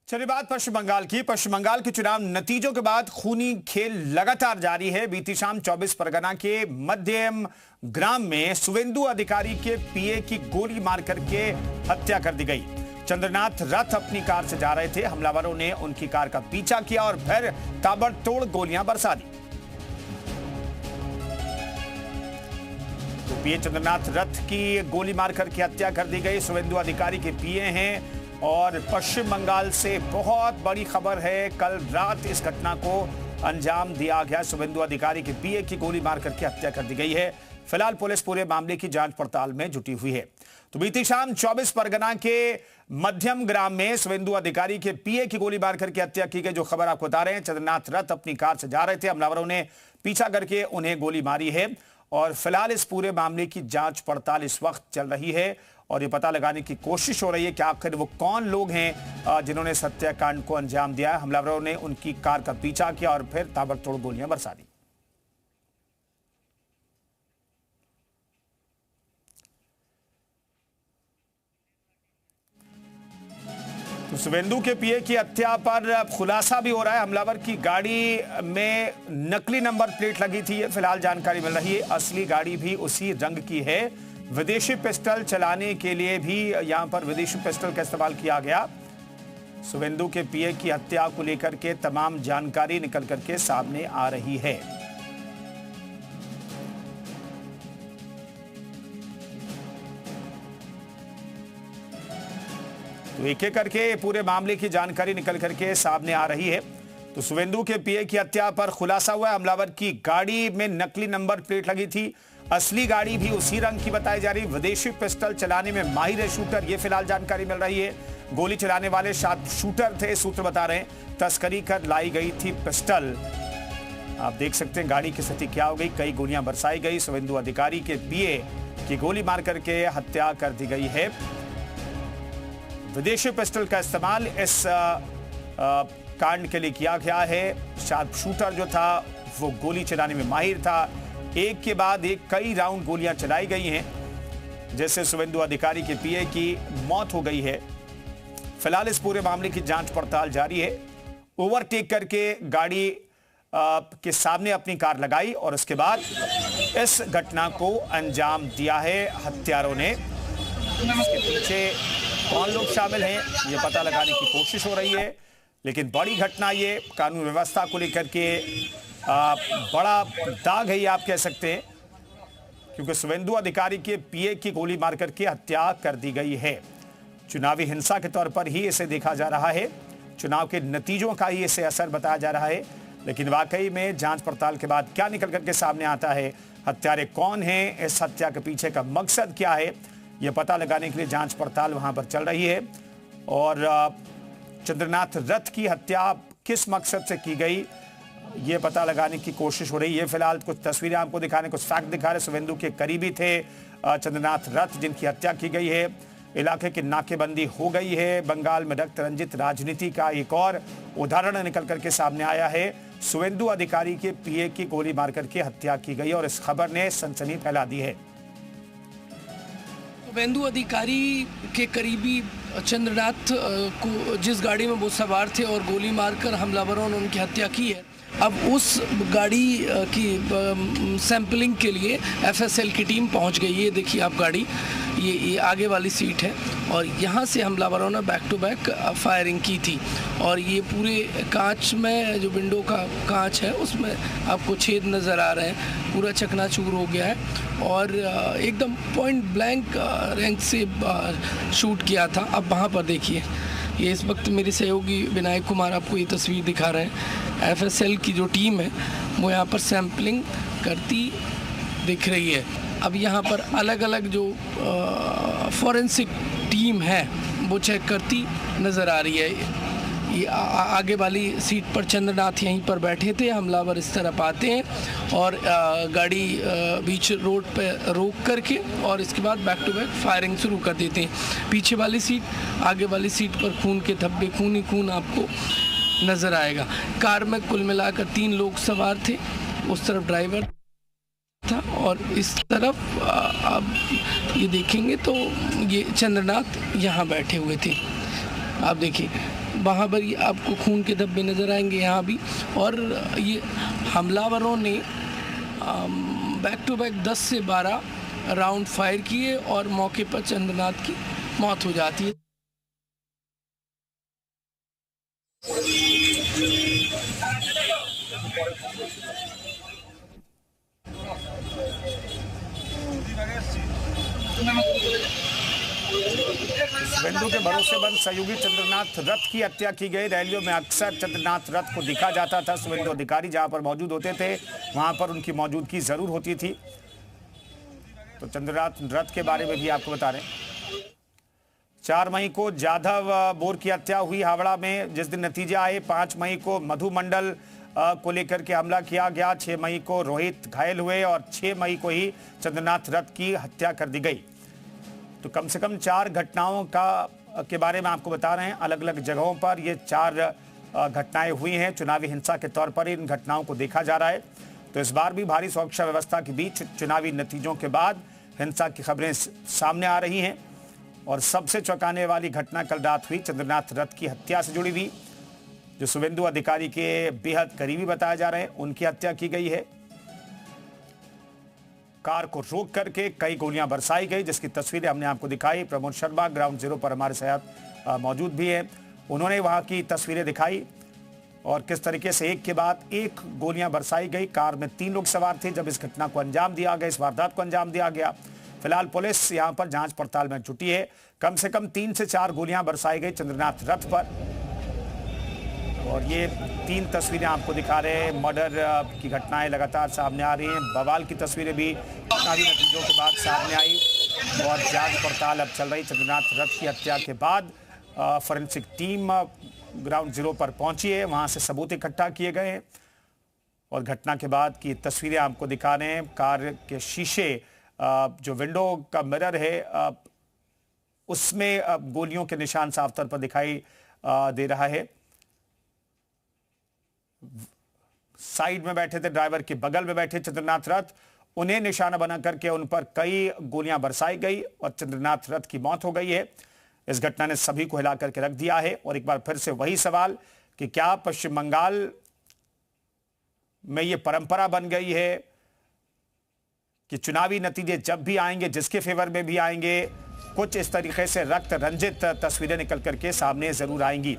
चलिए बात पश्चिम बंगाल की। पश्चिम बंगाल के चुनाव नतीजों के बाद खूनी खेल लगातार जारी है। बीती शाम 24 परगना के मध्यम ग्राम में शुवेंदु अधिकारी के पीए की गोली मार करके हत्या कर दी गई। चंद्रनाथ रथ अपनी कार से जा रहे थे। हमलावरों ने उनकी कार का पीछा किया और फिर ताबड़तोड़ गोलियां बरसा दी। तो पीए चंद्रनाथ रथ की गोली मार करके हत्या कर दी गई। शुवेंदु अधिकारी के पीए हैं और पश्चिम बंगाल से बहुत बड़ी खबर है। कल रात इस घटना को अंजाम दिया गया। शुवेंदु अधिकारी के पीए की गोली मार करके हत्या कर दी गई है। फिलहाल पुलिस पूरे मामले की जांच पड़ताल में जुटी हुई है। तो बीती शाम 24 परगना के मध्यम ग्राम में शुवेंदु अधिकारी के पीए की गोली मार करके हत्या की गई। जो खबर आपको बता रहे हैं, चंद्रनाथ रथ अपनी कार से जा रहे थे। हमलावरों ने पीछा करके उन्हें गोली मारी है और फिलहाल इस पूरे मामले की जांच पड़ताल इस वक्त चल रही है और ये पता लगाने की कोशिश हो रही है कि आखिर वो कौन लोग हैं जिन्होंने इस हत्याकांड को अंजाम दिया है। हमलावरों ने उनकी कार का पीछा किया और फिर ताबड़तोड़ गोलियां बरसा दी। तो शुवेंदु के पीए की हत्या पर अब खुलासा भी हो रहा है। हमलावर की गाड़ी में नकली नंबर प्लेट लगी थी, ये फिलहाल जानकारी मिल रही है। असली गाड़ी भी उसी रंग की है। विदेशी पिस्टल चलाने के लिए भी यहां पर विदेशी पिस्टल का इस्तेमाल किया गया। शुवेंदु के पीए की हत्या को लेकर के तमाम जानकारी निकल करके सामने आ रही है। तो एक एक करके पूरे मामले की जानकारी निकल करके सामने आ रही है। तो शुवेंदु के पीए की हत्या पर खुलासा हुआ है। हमलावर की गाड़ी में नकली नंबर प्लेट लगी थी। असली गाड़ी भी उसी रंग की बताई जा रही। विदेशी पिस्टल चलाने में माहिर है शूटर, ये फिलहाल जानकारी मिल रही है। गोली चलाने वाले शायद शूटर थे, सूत्र बता रहे हैं। तस्करी कर लाई गई थी पिस्टल। आप देख सकते हैं गाड़ी की स्थिति क्या हो गई। कई गोलियां बरसाई गई। शुवेंदु अधिकारी के पीए की गोली मार करके हत्या कर दी गई है। विदेशी पिस्टल का इस्तेमाल इस कांड के लिए किया गया है। शायद शूटर जो था वो गोली चलाने में माहिर था। एक के बाद एक कई राउंड गोलियां चलाई गई हैं, जैसे शुवेंदु अधिकारी के पीए की मौत हो गई है। फिलहाल इस पूरे मामले की जांच पड़ताल जारी है। ओवरटेक करके गाड़ी के सामने अपनी कार लगाई और उसके बाद इस घटना को अंजाम दिया है हत्यारों ने। इसके पीछे कौन लोग शामिल हैं ये पता लगाने की कोशिश हो रही है। लेकिन बड़ी घटना ये कानून व्यवस्था को लेकर के बड़ा दाग है, ये आप कह सकते हैं, क्योंकि शुवेंदु अधिकारी के पीए की गोली मार करके हत्या कर दी गई है। चुनावी हिंसा के तौर पर ही इसे देखा जा रहा है। चुनाव के नतीजों का ही इसे असर बताया जा रहा है। लेकिन वाकई में जांच पड़ताल के बाद क्या निकल करके सामने आता है, हत्यारे कौन हैं, इस हत्या के पीछे का मकसद क्या है, यह पता लगाने के लिए जांच पड़ताल वहां पर चल रही है। और चंद्रनाथ रथ की हत्या किस मकसद से की गई, ये पता लगाने की कोशिश हो रही है। फिलहाल कुछ तस्वीरें आपको दिखाने, कुछ फैक्ट दिखा रहे। शुवेंदु के करीबी थे चंद्रनाथ रथ, जिनकी हत्या की गई है। इलाके की नाकेबंदी हो गई है। बंगाल में रक्त रंजित राजनीति का एक और उदाहरण निकल करके सामने आया है। शुवेंदु अधिकारी के पीए की गोली मार करके हत्या की गई और इस खबर ने सनसनी फैला दी है। शुवेंदु अधिकारी के करीबी चंद्रनाथ को जिस गाड़ी में वो सवार थे और गोली मारकर हमलावरों ने उनकी हत्या की है, अब उस गाड़ी की सैंपलिंग के लिए एफएसएल की टीम पहुंच गई। ये देखिए आप गाड़ी, ये आगे वाली सीट है और यहाँ से हमलावरों ने बैक टू बैक फायरिंग की थी। और ये पूरे कांच में, जो विंडो का कांच है उसमें आपको छेद नज़र आ रहे हैं। पूरा चकनाचूर हो गया है और एकदम पॉइंट ब्लैंक रैंक से शूट किया था। अब वहाँ पर देखिए, ये इस वक्त मेरे सहयोगी विनायक कुमार आपको ये तस्वीर दिखा रहे हैं। एफएसएल की जो टीम है वो यहाँ पर सैंपलिंग करती दिख रही है। अब यहाँ पर अलग अलग जो फॉरेंसिक टीम है वो चेक करती नज़र आ रही है। ये आगे वाली सीट पर चंद्रनाथ यहीं पर बैठे थे। हमलावर इस तरफ आते हैं और गाड़ी बीच रोड पे रोक करके और इसके बाद बैक टू बैक फायरिंग शुरू कर देते हैं। पीछे वाली सीट, आगे वाली सीट पर खून के धब्बे, खून ही खून आपको नज़र आएगा। कार में कुल मिलाकर 3 लोग सवार थे। उस तरफ ड्राइवर था और इस तरफ आप ये देखेंगे तो ये चंद्रनाथ यहाँ बैठे हुए थे। आप देखिए वहाँ पर ही आपको खून के धब्बे नज़र आएंगे, यहाँ भी। और ये हमलावरों ने बैक टू बैक 10 से 12 राउंड फायर किए और मौके पर चंद्रनाथ की मौत हो जाती है। शुभेंदु के भरोसेमंद सहयोगी चंद्रनाथ रथ की हत्या की गई। रैलियों में अक्सर चंद्रनाथ रथ को दिखा जाता था। शुभेंदु अधिकारी जहां पर मौजूद होते थे वहां पर उनकी मौजूदगी जरूर होती थी। तो चंद्रनाथ रथ के बारे में भी आपको बता रहे हैं। 4 मई को जाधव बोर की हत्या हुई हावड़ा में, जिस दिन नतीजे आए। 5 मई को मधु मंडल को लेकर के हमला किया गया। 6 मई को रोहित घायल हुए और 6 मई को ही चंद्रनाथ रथ की हत्या कर दी गई। तो कम से कम 4 घटनाओं के बारे में आपको बता रहे हैं। अलग अलग जगहों पर ये 4 घटनाएं हुई हैं। चुनावी हिंसा के तौर पर इन घटनाओं को देखा जा रहा है। तो इस बार भी भारी सुरक्षा व्यवस्था के बीच चुनावी नतीजों के बाद हिंसा की खबरें सामने आ रही हैं। और सबसे चौंकाने वाली घटना कल रात हुई चंद्रनाथ रथ की हत्या से जुड़ी हुई, जो शुभेंदु अधिकारी के बेहद करीबी बताए जा रहे हैं, उनकी हत्या की गई है। कार को रोक करके कई गोलियां बरसाई गई, जिसकी तस्वीरें हमने आपको दिखाई। प्रमोद शर्मा ग्राउंड जीरो पर हमारे साथ मौजूद भी हैं। उन्होंने वहां की तस्वीरें दिखाई और किस तरीके से एक के बाद एक गोलियां बरसाई गई। कार में 3 लोग सवार थे जब इस घटना को अंजाम दिया गया, इस वारदात को अंजाम दिया गया। फिलहाल पुलिस यहां पर जांच पड़ताल में जुटी है। कम से कम 3 से 4 गोलियां बरसाई गई चंद्रनाथ रथ पर। और ये 3 तस्वीरें आपको दिखा रहे हैं। मर्डर की घटनाएं लगातार सामने आ रही हैं। बवाल की तस्वीरें भी चुनावी नतीजों के बाद सामने आई और जांच पड़ताल अब चल रही। चंद्रनाथ रथ की हत्या के बाद फॉरेंसिक टीम ग्राउंड जीरो पर पहुंची है, वहां से सबूत इकट्ठा किए गए हैं और घटना के बाद की तस्वीरें आपको दिखा रहे हैं। कार के शीशे, जो विंडो का मिरर है, उसमें गोलियों के निशान साफ तौर पर दिखाई दे रहा है। साइड में बैठे थे, ड्राइवर के बगल में बैठे चंद्रनाथ रथ, उन्हें निशाना बना करके उन पर कई गोलियां बरसाई गई और चंद्रनाथ रथ की मौत हो गई है। इस घटना ने सभी को हिला करके रख दिया है। और एक बार फिर से वही सवाल कि क्या पश्चिम बंगाल में ये परंपरा बन गई है कि चुनावी नतीजे जब भी आएंगे, जिसके फेवर में भी आएंगे, कुछ इस तरीके से रक्त रंजित तस्वीरें निकल करके सामने जरूर आएंगी।